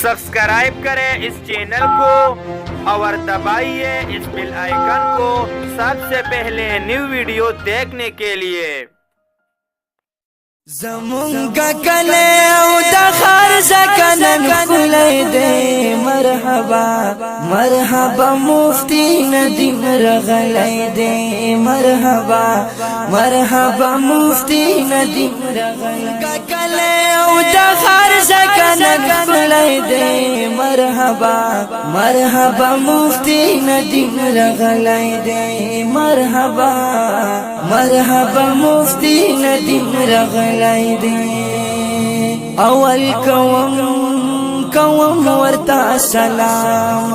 सब्सक्राइब करें इस चैनल को और दबाइए इस बेल आइकन को सबसे पहले न्यू वीडियो देखने के लिए। زمونگا کله او د خرز کنن کله دے مرحبا مرحبا مفتی ندیم رغلی دے مرحبا مرحبا مفتی ندیم رغلی کله او د خرز کنن کله دے مرحبا مرحبا مفتی ندیم رغلی دے مرحبا مرحبا مفتی ندیم رغلی اول کوم ورتا سلام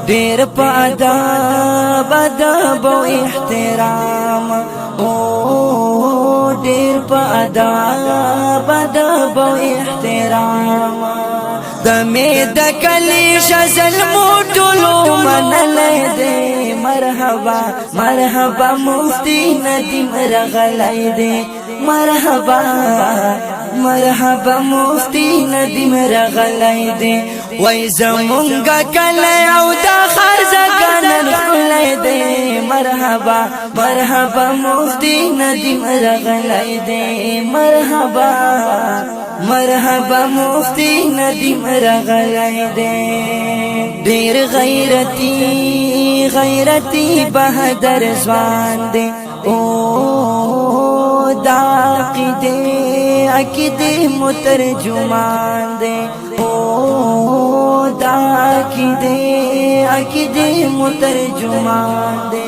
دیر پا ادب و احترام دیر پا ادب و احترام دمی دکلی شزل موٹولو من لیدے مرحبا مرحبا مفتی ندیم رغلی دے مرحبا مرحبا مفتی ندیم رغلی دے وی زمونگا کلی او دا خرز کنن خلی دے مرحبا مرحبا مفتی ندیم رغلی دے مرحبا مرحبا مفتی ندیم رغلی دے دیر غیرتی بہدر زوان دے دا عقیدے مترجمان دے دا عقیدے مترجمان دے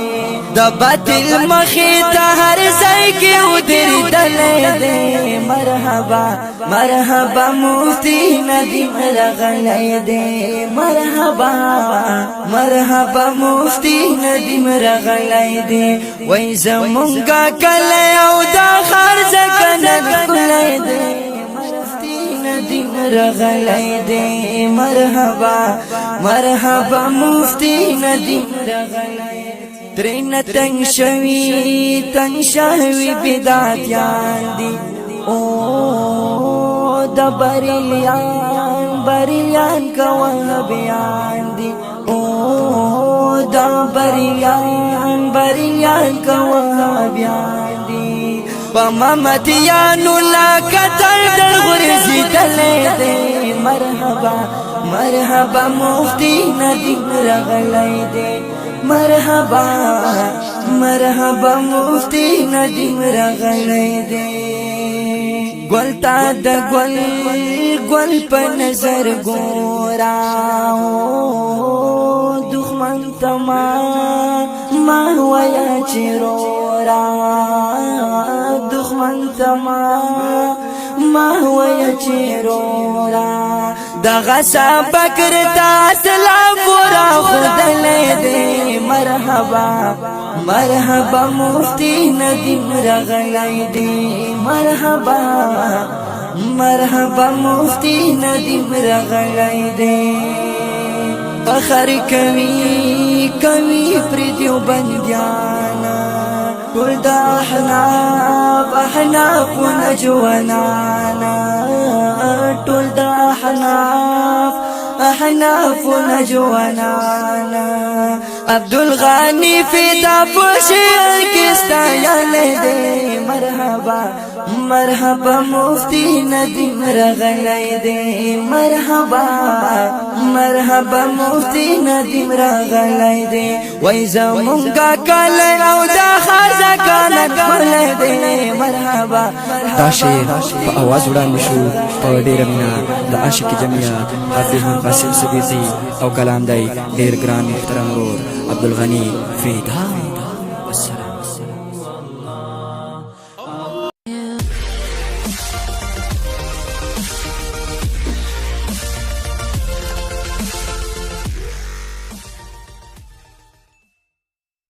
دا باطل مخیتا ہر زائی کے ادھر دلے دے مرحبا مرحبا مفتی ندیم رغلی دے مرحبا مرحبا مفتی ندیم رغلی دے وی زمونگا کلی او دا خرز کنن کلی دے مفتی ندیم رغلی دے مرحبا مرحبا مفتی ندیم رغلی ترین تنگ شوی بدعتیان دی دا بریلیان کوابیان دی دا بریلیان کوابیان دی پا ممتیانو لاکتر در غرزی دلے دے مرحبا مرحبا مفتی ندیم رغلی دے مرحبا مرحبا مفتی ندیم رغلی دے گلتا دا گل پا نظر گورا دخمن تما ما ویا چرورا دخمن تما ما ویا چرورا دا غصا بکر تا سلام پورا خود لے دے مرحبا مرحبا مفتی ندیم رغلی دے مرحبا مرحبا مفتی ندیم رغلی دے فخر کمی پردیو بندیانا کل دا احناف و نجوانانا ټول د احناف و نجوانانا عبدالغانی فیدا پوشیر کستا یالی دے مرحبا مرحبا مفتی ندیم رغلی دے مرحبا مرحبا مفتی ندیم رغلی دے وی زمونگا کلی او دا خرز کنن کلی دے مرحبا دا شعر په आवाज وړاندې شو په ډیره مینه د عاشق جمعیت حافظ قاسم صدیقی او کلام دی ډیر ګران محترم ورور عبدالغنی فیدا